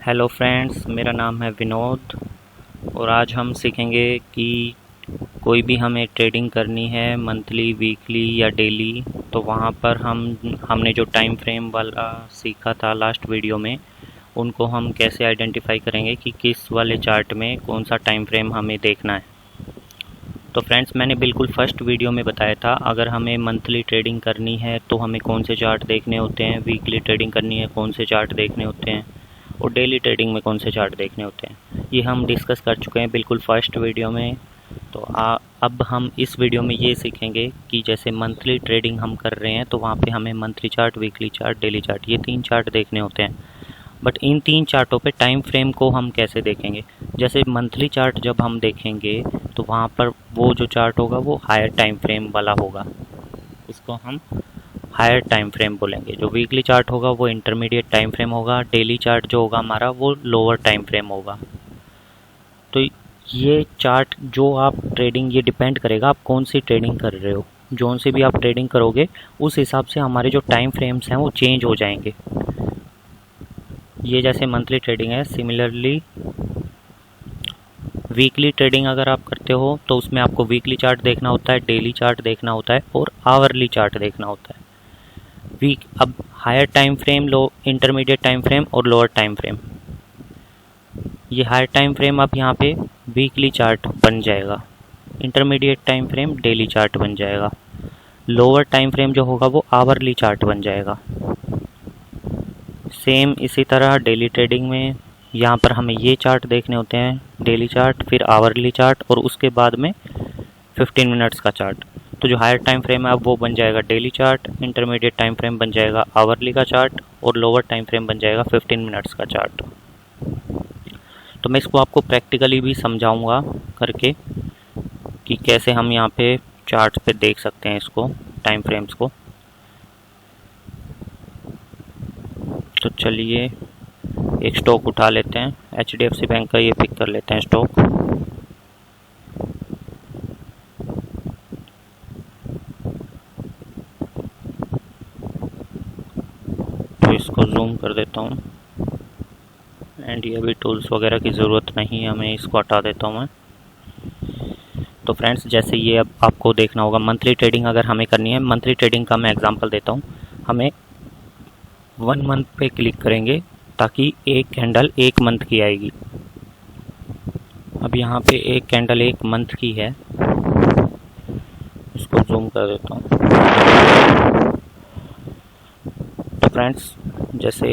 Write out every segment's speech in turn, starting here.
Hello friends, मेरा नाम है विनोद और आज हम सीखेंगे कि कोई भी हमें ट्रेडिंग करनी है मंथली, वीकली या डेली, तो वहाँ पर हमने जो टाइम फ्रेम वाला सीखा था लास्ट वीडियो में, उनको हम कैसे आइडेंटिफाई करेंगे कि किस वाले चार्ट में कौन सा टाइम फ्रेम हमें देखना है। तो फ्रेंड्स, मैंने बिल्कुल फर्स्ट वीडियो में बताया था अगर हमें मंथली ट्रेडिंग करनी है तो हमें कौन से चार्ट देखने होते हैं, वीकली ट्रेडिंग करनी है कौन से चार्ट देखने होते हैं और डेली ट्रेडिंग में कौन से चार्ट देखने होते हैं। ये हम डिस्कस कर चुके हैं बिल्कुल फर्स्ट वीडियो में। तो अब हम इस वीडियो में ये सीखेंगे कि जैसे मंथली ट्रेडिंग हम कर रहे हैं तो वहाँ पे हमें monthly chart, weekly chart, daily chart, ये 3 चार्ट देखने होते हैं। बट इन 3 चार्टों पे टाइम फ्रेम को हम कैसे देखेंगे। जैसे मंथली चार्ट जब हम देखेंगे तो वहाँ पर वो जो चार्ट होगा वो हायर टाइम फ्रेम वाला होगा, उसको हम हायर टाइम फ्रेम बोलेंगे। जो वीकली चार्ट होगा वो इंटरमीडिएट टाइम फ्रेम होगा। डेली चार्ट जो होगा हमारा वो लोअर टाइम फ्रेम होगा। तो ये चार्ट जो आप ट्रेडिंग, ये डिपेंड करेगा आप कौन सी ट्रेडिंग कर रहे हो। जोन से भी आप ट्रेडिंग करोगे उस हिसाब से हमारे जो टाइम फ्रेम्स हैं वो चेंज हो जाएंगे। ये जैसे मंथली ट्रेडिंग है, सिमिलरली वीकली ट्रेडिंग अगर आप करते हो तो उसमें आपको वीकली चार्ट देखना होता है, डेली चार्ट देखना होता है और आवरली चार्ट देखना होता है। अब हायर टाइम फ्रेम, लो इंटरमीडिएट टाइम फ्रेम और लोअर टाइम फ्रेम। ये हायर टाइम फ्रेम अब यहाँ पे वीकली चार्ट बन जाएगा, intermediate time frame daily chart बन जाएगा, लोअर टाइम फ्रेम जो होगा वो आवरली चार्ट बन जाएगा। सेम इसी तरह डेली ट्रेडिंग में यहाँ पर हमें ये चार्ट देखने होते हैं, डेली चार्ट, फिर आवरली चार्ट और उसके बाद में 15 मिनट्स का चार्ट। तो जो हायर टाइम फ्रेम है अब वो बन जाएगा daily chart, intermediate time frame बन जाएगा आवरली का चार्ट और लोअर टाइम फ्रेम बन जाएगा 15 मिनट्स का चार्ट। तो मैं इसको आपको प्रैक्टिकली भी समझाऊंगा करके कि कैसे हम यहाँ पे चार्ट पे देख सकते हैं इसको, टाइम फ्रेम्स को। तो चलिए एक स्टॉक उठा लेते हैं, HDFC बैंक का ये पिक कर लेते हैं स्टॉक। तो इसको जूम कर देता हूँ एंड ये अभी टूल्स वगैरह की ज़रूरत नहीं है हमें, इसको हटा देता हूँ मैं। तो फ्रेंड्स, जैसे ये अब आपको देखना होगा मंथली ट्रेडिंग अगर हमें करनी है, मंथली ट्रेडिंग का मैं एग्जांपल देता हूँ। हमें 1 मंथ पे क्लिक करेंगे ताकि एक कैंडल 1 मंथ की आएगी। अब यहाँ पे एक कैंडल 1 मंथ की है, इसको जूम कर देता हूँ। तो फ्रेंड्स, जैसे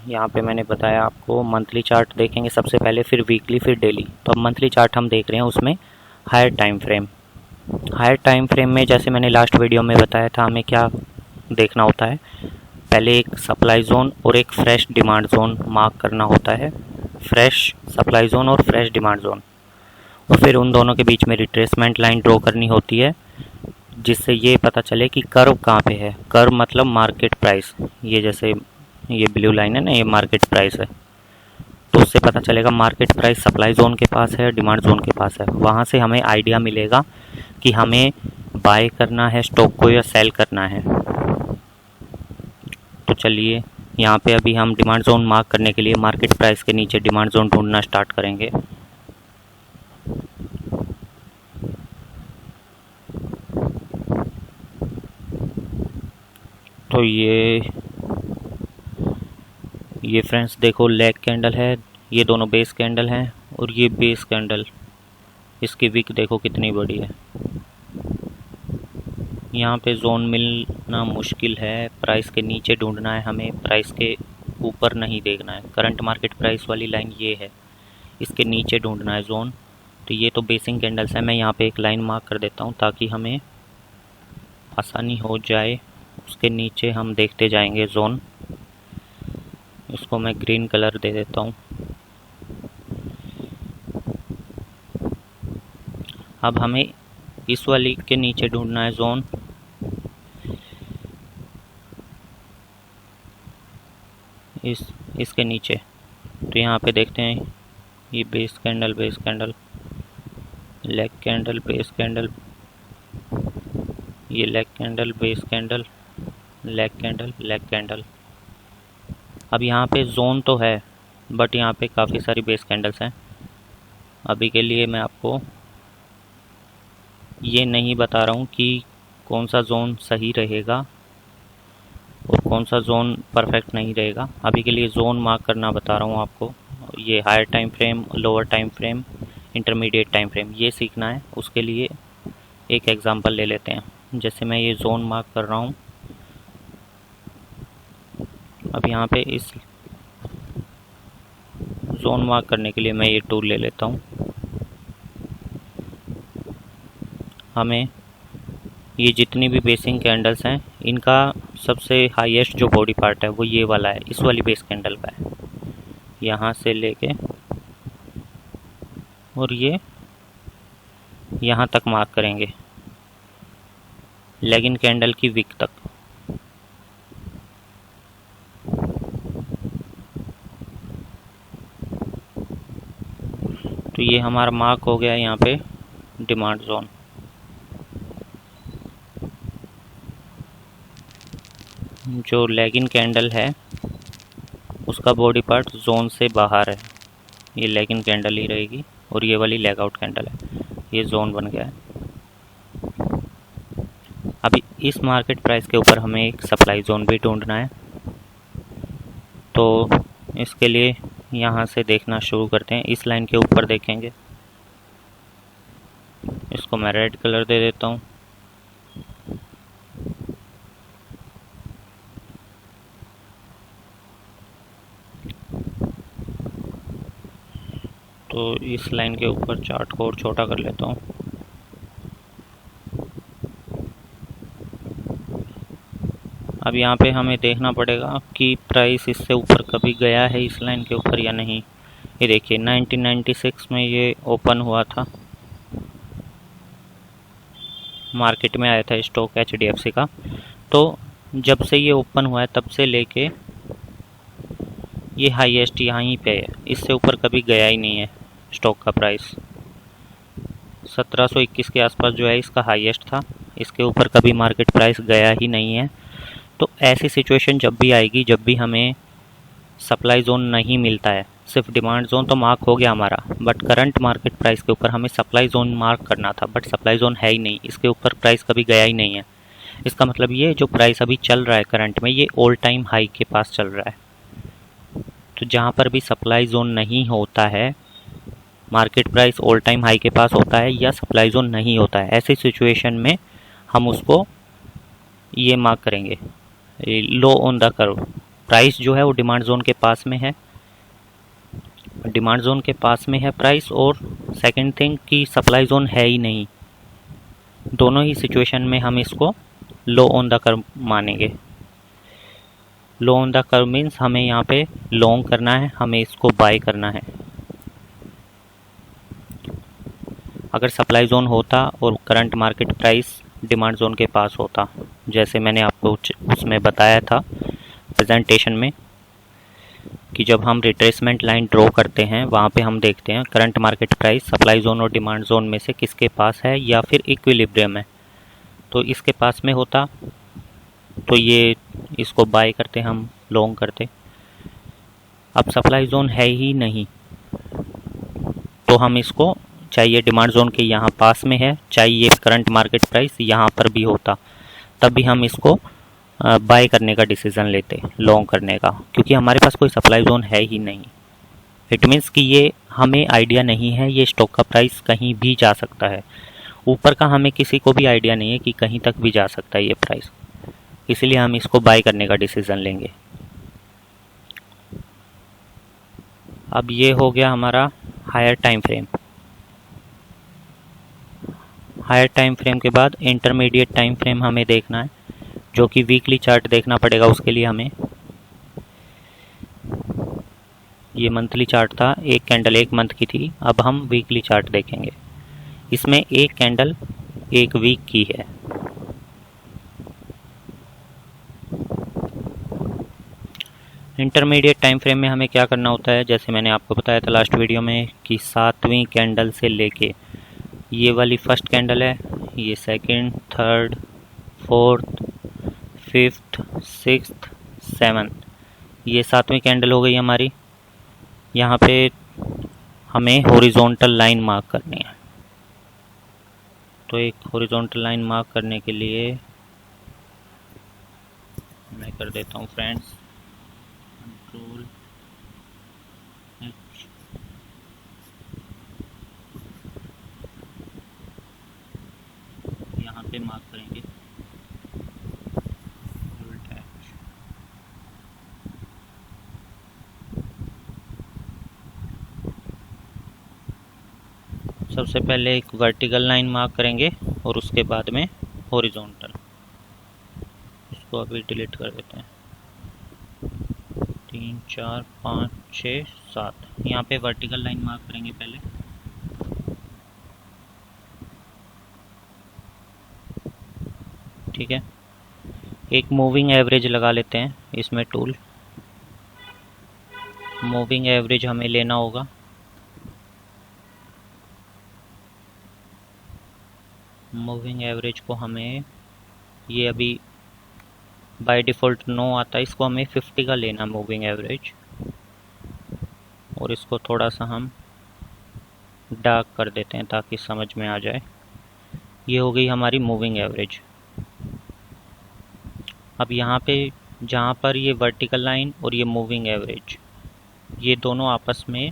यहाँ पे मैंने बताया आपको मंथली चार्ट देखेंगे सबसे पहले, फिर वीकली, फिर डेली। तो अब मंथली चार्ट हम देख रहे हैं, उसमें higher time frame. Higher time frame में जैसे मैंने लास्ट वीडियो में बताया था हमें क्या देखना होता है, पहले एक सप्लाई जोन और एक फ्रेश डिमांड जोन मार्क करना होता है, फ्रेश सप्लाई जोन और फ्रेश डिमांड जोन। और फिर उन दोनों के बीच में रिट्रेसमेंट लाइन ड्रॉ करनी होती है जिससे ये पता चले कि कर्व कहाँ पे है। कर्व मतलब मार्केट प्राइस, ये जैसे ये ब्लू लाइन है ना, ये मार्केट प्राइस है। तो उससे पता चलेगा मार्केट प्राइस सप्लाई जोन के पास है, डिमांड जोन के पास है। वहाँ से हमें आइडिया मिलेगा कि हमें बाय करना है स्टॉक को या सेल करना है। तो चलिए यहाँ पे अभी हम डिमांड जोन मार्क करने के लिए मार्केट प्राइस के नीचे डिमांड जोन ढूंढना स्टार्ट करेंगे। तो ये फ्रेंड्स देखो, लेग कैंडल है, ये दोनों बेस कैंडल हैं और ये बेस कैंडल, इसकी विक देखो कितनी बड़ी है। यहाँ पे जोन मिलना मुश्किल है, प्राइस के नीचे ढूंढना है हमें, प्राइस के ऊपर नहीं देखना है। करंट मार्केट प्राइस वाली लाइन ये है, इसके नीचे ढूंढना है जोन। तो ये तो बेसिंग कैंडल्स है, मैं यहाँ पे एक लाइन मार्क कर देता हूँ ताकि हमें आसानी हो जाए। उसके नीचे हम देखते जाएंगे जोन, इसको मैं ग्रीन कलर दे देता हूँ। अब हमें इस वाली के नीचे ढूंढना है जोन। इसके नीचे तो यहाँ पे देखते हैं ये base candle, base candle, leg candle, base candle, ये leg candle, base candle, leg candle, leg candle. अब यहाँ पे जोन तो है बट यहाँ पे काफ़ी सारी बेस कैंडल्स हैं। अभी के लिए मैं आपको ये नहीं बता रहा हूँ कि कौन सा जोन सही रहेगा और कौन सा जोन परफेक्ट नहीं रहेगा। अभी के लिए जोन मार्क करना बता रहा हूँ आपको। ये higher time frame, lower time frame, intermediate time frame, ये सीखना है। उसके लिए एक एग्जांपल ले लेते हैं। जैसे मैं ये जोन मार्क कर रहा हूँ, अब यहाँ पे इस जोन मार्क करने के लिए मैं ये टूल ले लेता हूँ। हमें ये जितनी भी बेसिक कैंडल्स हैं, इनका सबसे हाईएस्ट जो बॉडी पार्ट है वो ये वाला है, इस वाली बेस कैंडल का है। यहाँ से लेके और ये यहाँ तक मार्क करेंगे, लेगिन कैंडल की विक तक। तो ये हमारा मार्क हो गया यहाँ पे डिमांड जोन। जो लेगिन कैंडल है उसका बॉडी पार्ट जोन से बाहर है, ये लेगिन कैंडल ही रहेगी और ये वाली लेग आउट कैंडल है, ये जोन बन गया है। अभी इस मार्केट प्राइस के ऊपर हमें एक सप्लाई जोन भी ढूंढना है। तो इसके लिए यहाँ से देखना शुरू करते हैं। इस लाइन के ऊपर देखेंगे, इसको मैं रेड कलर दे देता हूँ। तो इस लाइन के ऊपर चार्ट को और छोटा कर लेता हूँ। अब यहाँ पे हमें देखना पड़ेगा कि प्राइस इससे ऊपर कभी गया है इस लाइन के ऊपर या नहीं। ये देखिए 1996 में ये ओपन हुआ था, मार्केट में आया था स्टॉक HDFC का। तो जब से ये ओपन हुआ है तब से लेके ये हाईएस्ट यहीं पे है, इससे ऊपर कभी गया ही नहीं है स्टॉक का प्राइस। 1721 के आसपास जो है इसका हाईएस्ट था, इसके ऊपर कभी मार्केट प्राइस गया ही नहीं है। तो ऐसी सिचुएशन जब भी आएगी, जब भी हमें सप्लाई जोन नहीं मिलता है, सिर्फ डिमांड जोन तो मार्क हो गया हमारा, बट करंट मार्केट प्राइस के ऊपर हमें सप्लाई जोन मार्क करना था, बट सप्लाई जोन है ही नहीं, इसके ऊपर प्राइस कभी गया ही नहीं है। इसका मतलब ये जो प्राइस अभी चल रहा है करंट में, ये ऑल टाइम हाई के पास चल रहा है। तो जहाँ पर भी सप्लाई जोन नहीं होता है, market price all time high के पास होता है या सप्लाई जोन नहीं होता है, ऐसी सिचुएशन में हम उसको ये मार्क करेंगे लो ऑन द कर्व। प्राइस जो है वो डिमांड जोन के पास में है, डिमांड जोन के पास में है प्राइस, और सेकंड थिंग कि सप्लाई जोन है ही नहीं। दोनों ही सिचुएशन में हम इसको लो ऑन द कर्व मानेंगे। लो ऑन द कर्व मीन्स हमें यहाँ पे लॉन्ग करना है, हमें इसको बाय करना है। अगर सप्लाई जोन होता और current market price demand zone के पास होता, जैसे मैंने आपको उसमें बताया था प्रेजेंटेशन में, कि जब हम रिट्रेसमेंट लाइन ड्रॉ करते हैं वहाँ पे हम देखते हैं current market price supply zone और डिमांड जोन में से किसके पास है या फिर इक्विलिब्रियम है। तो इसके पास में होता तो ये इसको बाय करते, हम लॉन्ग करते। अब सप्लाई जोन है ही नहीं, तो हम इसको, चाहे ये डिमांड जोन के यहाँ पास में है, चाहे ये करंट मार्केट प्राइस यहाँ पर भी होता, तब भी हम इसको बाय करने का डिसीज़न लेते, लॉन्ग करने का, क्योंकि हमारे पास कोई सप्लाई जोन है ही नहीं। इट मीन्स कि ये हमें आइडिया नहीं है ये स्टॉक का प्राइस कहीं भी जा सकता है, ऊपर का हमें किसी को भी आइडिया नहीं है कि कहीं तक भी जा सकता है ये प्राइस, इसलिए हम इसको बाय करने का डिसीज़न लेंगे। अब ये हो गया हमारा higher time frame. Higher time frame के बाद इंटरमीडिएट टाइम फ्रेम हमें देखना है, जो कि वीकली चार्ट देखना पड़ेगा उसके लिए हमें। ये मंथली चार्ट था, एक कैंडल एक मंथ की थी, अब हम वीकली चार्ट देखेंगे। इसमें एक कैंडल एक वीक की है। इंटरमीडिएट टाइम फ्रेम में हमें क्या करना होता है, जैसे मैंने आपको बताया था लास्ट वीडियो में कि 7वीं कैंडल से लेके, ये वाली फर्स्ट कैंडल है, ये second, third, fourth, fifth, sixth, seventh, ये 7वीं कैंडल हो गई हमारी। यहाँ पे हमें हॉरिजॉन्टल लाइन मार्क करनी है। तो एक हॉरिजॉन्टल लाइन मार्क करने के लिए मैं कर देता हूँ फ्रेंड्स कंट्रोल H। यहाँ पे मार्क करेंगे Alt H। सबसे पहले एक वर्टिकल लाइन मार्क करेंगे और उसके बाद में हॉरिजॉन्टल। इसको अभी डिलीट कर देते हैं। 3 4 5 6 7 यहाँ पे वर्टिकल लाइन मार्क करेंगे पहले। ठीक है, एक मूविंग एवरेज लगा लेते हैं इसमें टूल। मूविंग एवरेज हमें लेना होगा। मूविंग एवरेज को हमें, ये अभी बाय डिफ़ॉल्ट 9 आता है, इसको हमें 50 का लेना मूविंग एवरेज। और इसको थोड़ा सा हम डार्क कर देते हैं ताकि समझ में आ जाए। ये हो गई हमारी मूविंग एवरेज। अब यहाँ पे जहाँ पर ये वर्टिकल लाइन और ये मूविंग एवरेज ये दोनों आपस में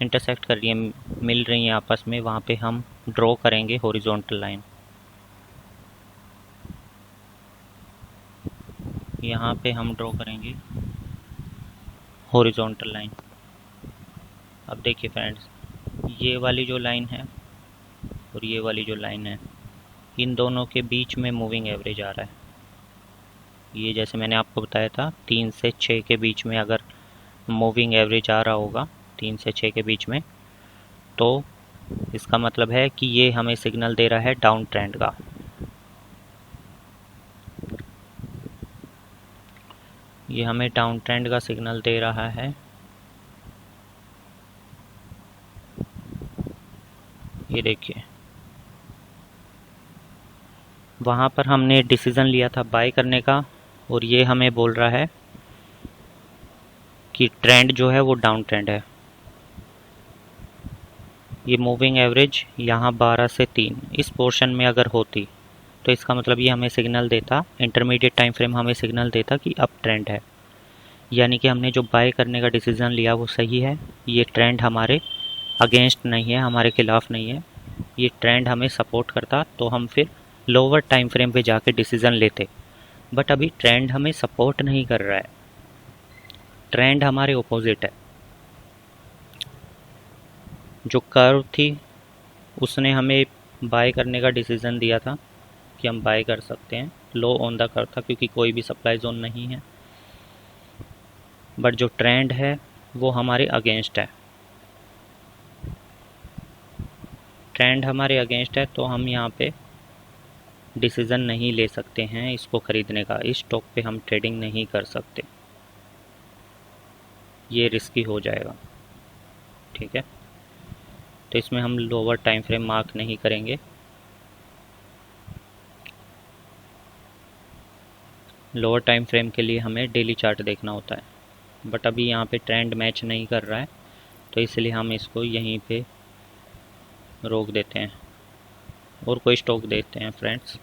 इंटरसेक्ट कर रही हैं, मिल रही हैं आपस में, वहाँ पे हम ड्रॉ करेंगे हॉरिजॉन्टल लाइन। यहाँ पे हम ड्रॉ करेंगे हॉरिजॉन्टल लाइन। अब देखिए फ्रेंड्स, ये वाली जो लाइन है और ये वाली जो लाइन है, इन दोनों के बीच में मूविंग एवरेज आ रहा है। ये जैसे मैंने आपको बताया था 3 से 6 के बीच में अगर मूविंग एवरेज आ रहा होगा 3 से 6 के बीच में, तो इसका मतलब है कि ये हमें सिग्नल दे रहा है डाउन ट्रेंड का। ये हमें डाउन ट्रेंड का सिग्नल दे रहा है। ये देखिए, वहाँ पर हमने डिसीज़न लिया था बाय करने का और ये हमें बोल रहा है कि ट्रेंड जो है वो डाउन ट्रेंड है। ये मूविंग एवरेज यहाँ 12 से 3 इस पोर्शन में अगर होती तो इसका मतलब ये हमें सिग्नल देता, इंटरमीडिएट टाइम फ्रेम हमें सिग्नल देता कि अप ट्रेंड है। यानी कि हमने जो बाय करने का डिसीज़न लिया वो सही है। ये ट्रेंड हमारे अगेंस्ट नहीं है, हमारे खिलाफ नहीं है, ये ट्रेंड हमें सपोर्ट करता तो हम फिर लोअर टाइम फ्रेम पे जाके डिसीज़न लेते। बट अभी ट्रेंड हमें सपोर्ट नहीं कर रहा है, ट्रेंड हमारे ऑपोजिट है। जो कर्व थी उसने हमें बाय करने का डिसीज़न दिया था कि हम बाय कर सकते हैं, लो ऑन द कर्व था क्योंकि कोई भी सप्लाई जोन नहीं है। बट जो ट्रेंड है वो हमारे अगेंस्ट है, ट्रेंड हमारे अगेंस्ट है, तो हम यहाँ पे डिसीज़न नहीं ले सकते हैं इसको ख़रीदने का। इस स्टॉक पे हम ट्रेडिंग नहीं कर सकते, ये रिस्की हो जाएगा। ठीक है, तो इसमें हम लोअर टाइम फ्रेम मार्क नहीं करेंगे। लोअर टाइम फ्रेम के लिए हमें डेली चार्ट देखना होता है, बट अभी यहाँ पे ट्रेंड मैच नहीं कर रहा है तो इसलिए हम इसको यहीं पे रोक देते हैं और कोई स्टॉक देखते हैं फ्रेंड्स।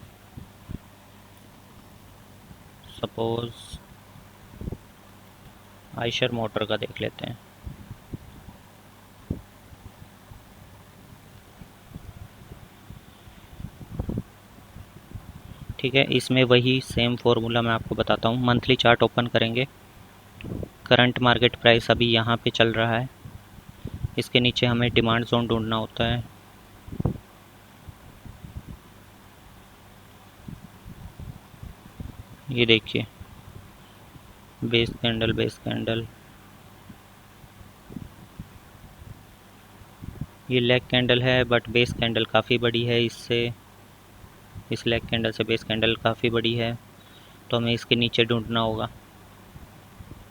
सपोज़ आयशर मोटर का देख लेते हैं। ठीक है, इसमें वही सेम फार्मूला मैं आपको बताता हूँ। मंथली चार्ट ओपन करेंगे, करंट मार्केट प्राइस अभी यहाँ पे चल रहा है, इसके नीचे हमें डिमांड जोन ढूंढना होता है। ये देखिए, बेस कैंडल बेस कैंडल, ये लेग कैंडल है बट बेस कैंडल काफ़ी बड़ी है इससे, इस लेग कैंडल से बेस कैंडल काफ़ी बड़ी है, तो हमें इसके नीचे ढूंढना होगा।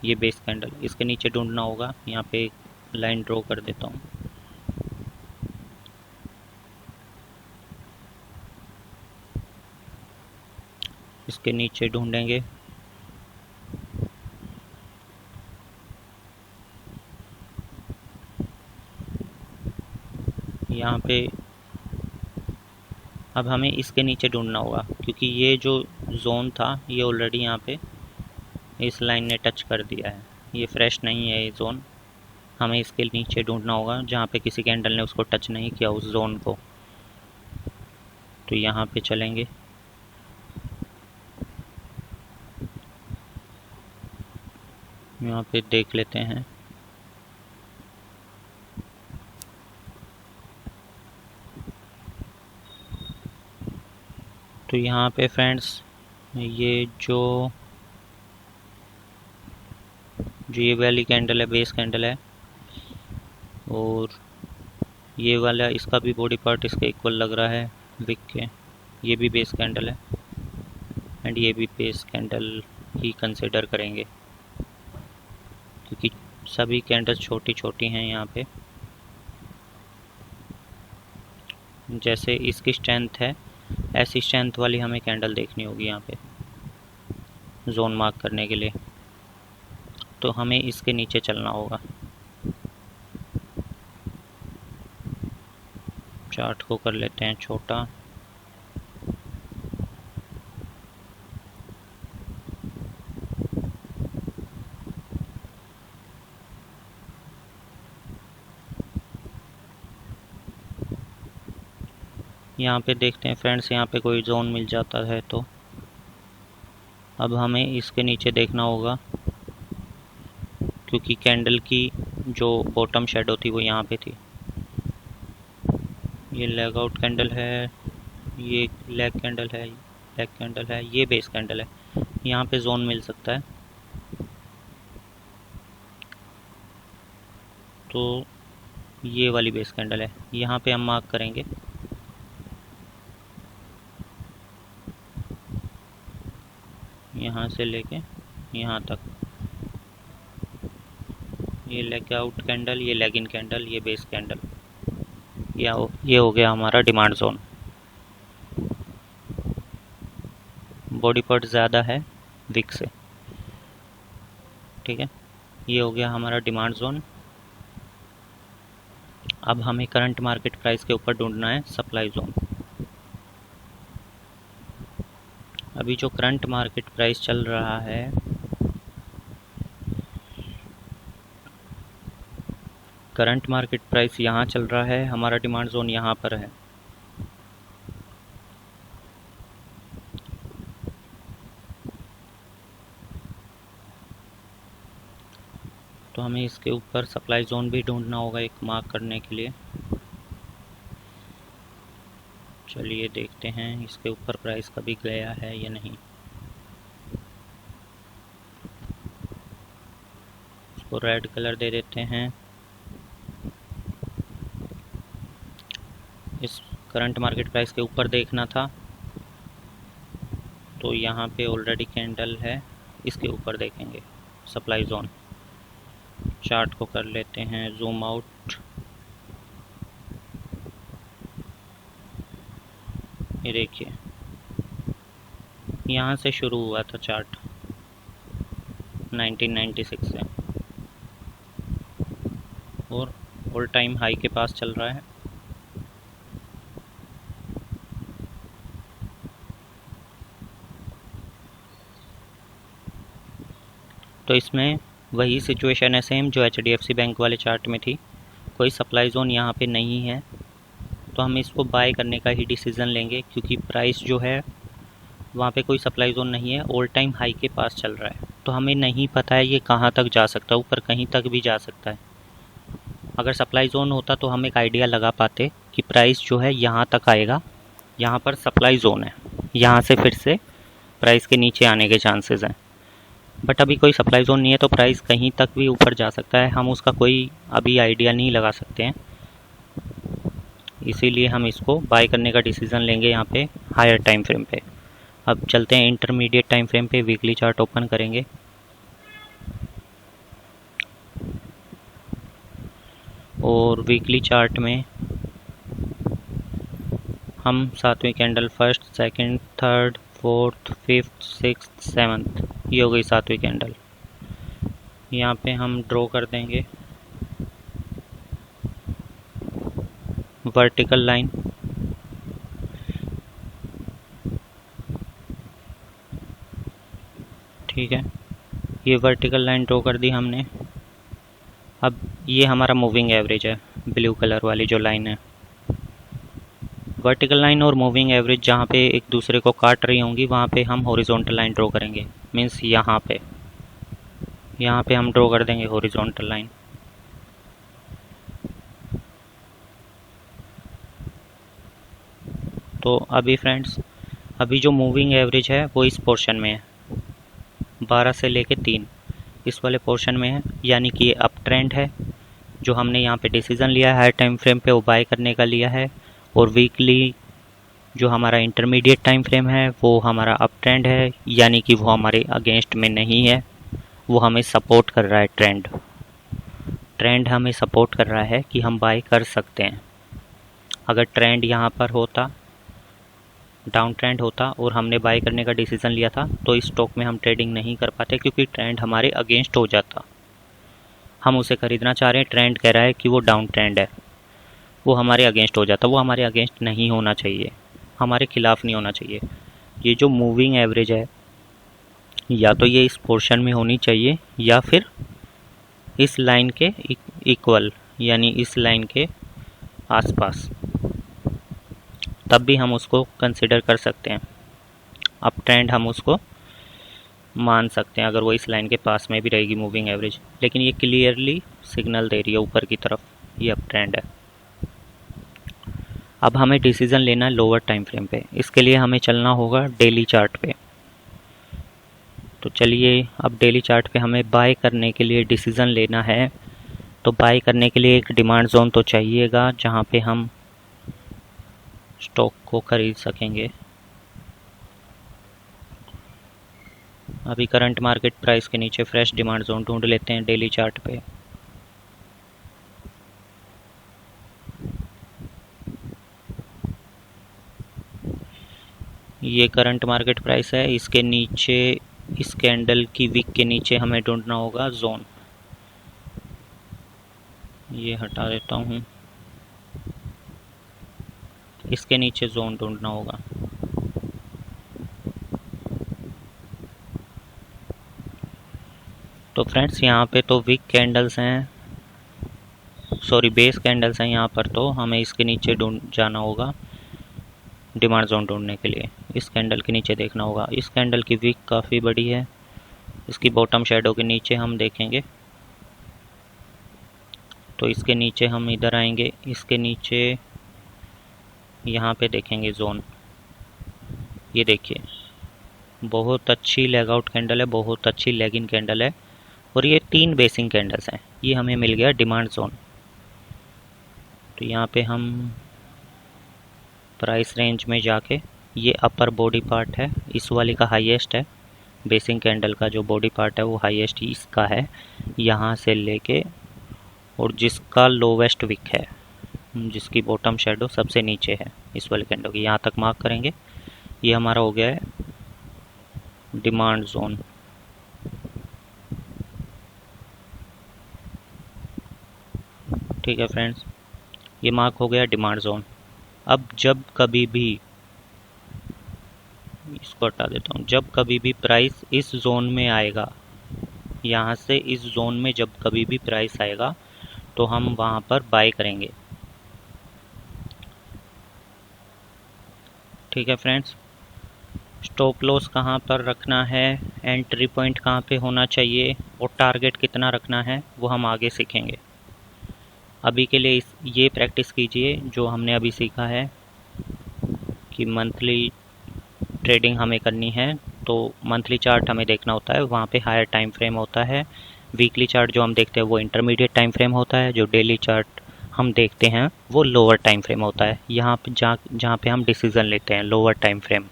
ये बेस कैंडल, इसके नीचे ढूंढना होगा। यहाँ पे एक लाइन ड्रॉ कर देता हूँ। इसके नीचे ढूंढेंगे, यहाँ पे अब हमें इसके नीचे ढूंढना होगा, क्योंकि ये जो जोन था ये ऑलरेडी यहाँ पे इस लाइन ने टच कर दिया है, ये फ्रेश नहीं है ये जोन। हमें इसके नीचे ढूंढना होगा जहाँ पे किसी कैंडल ने उसको टच नहीं किया उस जोन को। तो यहाँ पे चलेंगे, यहाँ पे देख लेते हैं। तो यहाँ पे फ्रेंड्स ये जो ये वाली कैंडल है बेस कैंडल है, और ये वाला इसका भी बॉडी पार्ट इसके इक्वल लग रहा है विक के, ये भी बेस कैंडल है एंड ये भी बेस कैंडल ही कंसिडर करेंगे, क्योंकि सभी कैंडल छोटी छोटी हैं यहाँ पे। जैसे इसकी स्ट्रेंथ है ऐसी स्ट्रेंथ वाली हमें कैंडल देखनी होगी यहाँ पे जोन मार्क करने के लिए। तो हमें इसके नीचे चलना होगा। चार्ट को कर लेते हैं छोटा। यहाँ पे देखते हैं फ्रेंड्स, यहाँ पे कोई जोन मिल जाता है तो अब हमें इसके नीचे देखना होगा, क्योंकि कैंडल की जो बॉटम शेडो थी वो यहाँ पे थी। ये लेग आउट कैंडल है, ये लेग कैंडल है, लेग कैंडल है, ये बेस कैंडल है। यहाँ पे जोन मिल सकता है। तो ये वाली बेस कैंडल है, यहाँ पे हम मार्क करेंगे। यहाँ से लेके यहाँ तक, ये लेग आउट कैंडल, ये लेग इन कैंडल, ये बेस कैंडल, ये हो गया हमारा डिमांड जोन। बॉडी पार्ट ज़्यादा है विक से, ठीक है। ये हो गया हमारा डिमांड जोन। अब हमें करंट मार्केट प्राइस के ऊपर ढूंढना है सप्लाई जोन। अभी जो करंट मार्केट प्राइस चल रहा है करंट मार्केट प्राइस यहाँ चल रहा है, हमारा डिमांड जोन यहाँ पर है। तो हमें इसके ऊपर सप्लाई जोन भी ढूंढना होगा एक मार्क करने के लिए। चलिए देखते हैं इसके ऊपर प्राइस कभी गया है या नहीं। इसको रेड कलर दे देते हैं। इस करंट मार्केट प्राइस के ऊपर देखना था, तो यहाँ पे ऑलरेडी कैंडल है, इसके ऊपर देखेंगे सप्लाई जोन। चार्ट को कर लेते हैं जूम आउट। ये देखिए यहाँ से शुरू हुआ था चार्ट 1996 से, और ऑल टाइम हाई के पास चल रहा है। तो इसमें वही सिचुएशन है सेम जो HDFC बैंक वाले चार्ट में थी। कोई सप्लाई जोन यहाँ पे नहीं है, तो हम इसको बाय करने का ही डिसीज़न लेंगे, क्योंकि प्राइस जो है वहाँ पे कोई सप्लाई जोन नहीं है, ऑल टाइम हाई के पास चल रहा है। तो हमें नहीं पता है ये कहाँ तक जा सकता है, ऊपर कहीं तक भी जा सकता है। अगर सप्लाई जोन होता तो हम एक आइडिया लगा पाते कि प्राइस जो है यहाँ तक आएगा, यहाँ पर सप्लाई जोन है, यहाँ से फिर से प्राइस के नीचे आने के चांसेस हैं। बट अभी कोई सप्लाई जोन नहीं है, तो प्राइस कहीं तक भी ऊपर जा सकता है, हम उसका कोई अभी आइडिया नहीं लगा सकते हैं। इसीलिए हम इसको बाय करने का डिसीज़न लेंगे यहाँ पे हायर टाइम फ्रेम पे। अब चलते हैं इंटरमीडिएट टाइम फ्रेम पे, वीकली चार्ट ओपन करेंगे। और वीकली चार्ट में हम सातवीं candle, first, second, third, fourth, fifth, sixth, seventh, ये हो गई सातवीं कैंडल। यहाँ पे हम ड्रॉ कर देंगे। वर्टिकल लाइन, ठीक है, ये वर्टिकल लाइन ड्रॉ कर दी हमने। अब ये हमारा मूविंग एवरेज है, ब्लू कलर वाली जो लाइन है। वर्टिकल लाइन और मूविंग एवरेज जहाँ पे एक दूसरे को काट रही होंगी वहाँ पे हम हॉरिजॉन्टल लाइन ड्रॉ करेंगे। मीन्स यहाँ पे हम ड्रॉ कर देंगे हॉरिजॉन्टल लाइन। तो अभी फ्रेंड्स, अभी जो मूविंग एवरेज है वो इस पोर्शन में है, 12 से लेके 3 इस वाले पोर्शन में है, यानी कि ये अप ट्रेंड है। जो हमने यहाँ पे डिसीज़न लिया है हाई टाइम फ्रेम पे वो बाय करने का लिया है। और वीकली जो हमारा इंटरमीडिएट टाइम फ्रेम है वो हमारा अप ट्रेंड है, यानी कि वो हमारे अगेंस्ट में नहीं है, वो हमें सपोर्ट कर रहा है। ट्रेंड हमें सपोर्ट कर रहा है कि हम बाय कर सकते हैं। अगर ट्रेंड यहाँ पर होता, डाउन ट्रेंड होता और हमने बाय करने का डिसीज़न लिया था तो इस स्टॉक में हम ट्रेडिंग नहीं कर पाते, क्योंकि ट्रेंड हमारे अगेंस्ट हो जाता। हम उसे खरीदना चाह रहे हैं, ट्रेंड कह रहा है कि वो डाउन ट्रेंड है, वो हमारे अगेंस्ट हो जाता। वो हमारे अगेंस्ट नहीं होना चाहिए, हमारे खिलाफ नहीं होना चाहिए। ये जो मूविंग एवरेज है या तो ये इस पोर्शन में होनी चाहिए या फिर इस लाइन के इक्वल, यानी इस लाइन के आसपास, तब भी हम उसको कंसिडर कर सकते हैं। अप ट्रेंड हम उसको मान सकते हैं अगर वो इस लाइन के पास में भी रहेगी मूविंग एवरेज। लेकिन ये क्लियरली सिग्नल दे रही है ऊपर की तरफ, ये अप ट्रेंड है। अब हमें डिसीज़न लेना है लोअर टाइम फ्रेम पे। इसके लिए हमें चलना होगा डेली चार्ट पे। तो चलिए, अब डेली चार्ट पे हमें बाय करने के लिए डिसीज़न लेना है। तो बाय करने के लिए एक डिमांड जोन तो चाहिएगा जहाँ पे हम स्टॉक को खरीद सकेंगे। अभी करंट मार्केट प्राइस के नीचे फ्रेश डिमांड जोन ढूंढ लेते हैं डेली चार्ट पे। ये करंट मार्केट प्राइस है, इसके नीचे, इस कैंडल की विक के नीचे हमें ढूंढना होगा जोन। ये हटा देता हूँ, इसके नीचे जोन ढूंढना होगा। तो फ्रेंड्स, यहाँ पे तो विक कैंडल्स हैं, सॉरी बेस कैंडल्स हैं यहाँ पर, तो हमें इसके नीचे ढूंढ जाना होगा डिमांड जोन ढूंढने के लिए। इस कैंडल के नीचे देखना होगा। इस कैंडल की विक काफ़ी बड़ी है, इसकी बॉटम शेडो के नीचे हम देखेंगे। तो इसके नीचे हम इधर आएंगे, इसके नीचे यहाँ पे देखेंगे जोन। ये देखिए, बहुत अच्छी लेग आउट कैंडल है, बहुत अच्छी लेग इन कैंडल है, और ये 3 बेसिंग कैंडल्स हैं। ये हमें मिल गया डिमांड जोन। तो यहाँ पे हम प्राइस रेंज में जाके, ये अपर बॉडी पार्ट है, इस वाली का हाईएस्ट है, बेसिंग कैंडल का जो बॉडी पार्ट है वो हाईएस्ट इसका है, यहाँ से लेके, और जिसका लोवेस्ट विक है, जिसकी बॉटम शेडो सबसे नीचे है इस वाले कैंडल की, यहाँ तक मार्क करेंगे। ये हमारा हो गया है डिमांड जोन। ठीक है फ्रेंड्स, ये मार्क हो गया डिमांड जोन। अब जब कभी भी, इसको हटा देता हूँ, जब कभी भी प्राइस इस जोन में आएगा, यहाँ से इस जोन में जब कभी भी प्राइस आएगा तो हम वहाँ पर बाय करेंगे। ठीक है फ्रेंड्स, स्टॉप लॉस कहाँ पर रखना है, एंट्री पॉइंट कहाँ पे होना चाहिए, और टारगेट कितना रखना है वो हम आगे सीखेंगे। अभी के लिए ये प्रैक्टिस कीजिए जो हमने अभी सीखा है कि मंथली ट्रेडिंग हमें करनी है तो मंथली चार्ट हमें देखना होता है, वहाँ पे हायर टाइम फ्रेम होता है। वीकली चार्ट जो हम देखते हैं वो इंटरमीडिएट टाइम फ्रेम होता है, जो डेली चार्ट हम देखते हैं वो लोअर टाइम फ्रेम होता है, यहाँ पे जहाँ पे हम डिसीज़न लेते हैं, लोअर टाइम फ्रेम।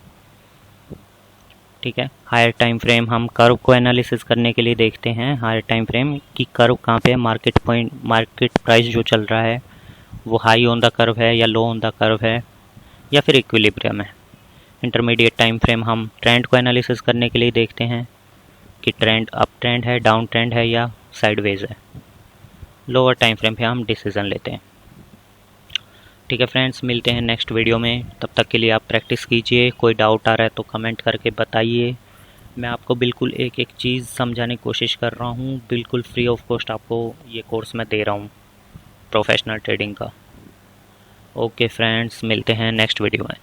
ठीक है, हायर टाइम फ्रेम हम कर्व को एनालिसिस करने के लिए देखते हैं। हायर टाइम फ्रेम की कर्व कहाँ पे है, मार्केट प्राइस जो चल रहा है वो हाई ऑन द कर्व है या लो ऑन द कर्व है या फिर इक्विलिब्रियम है। इंटरमीडिएट टाइम फ्रेम हम ट्रेंड को एनालिसिस करने के लिए देखते हैं कि ट्रेंड अप ट्रेंड है, डाउन ट्रेंड है या साइडवेज है। लोअर टाइम फ्रेम पे हम डिसीज़न लेते हैं। ठीक है फ्रेंड्स, मिलते हैं नेक्स्ट वीडियो में। तब तक के लिए आप प्रैक्टिस कीजिए। कोई डाउट आ रहा है तो कमेंट करके बताइए। मैं आपको बिल्कुल एक एक चीज़ समझाने की कोशिश कर रहा हूँ। बिल्कुल फ्री ऑफ कॉस्ट आपको ये कोर्स मैं दे रहा हूँ प्रोफेशनल ट्रेडिंग का। ओके फ्रेंड्स, मिलते हैं नेक्स्ट वीडियो में।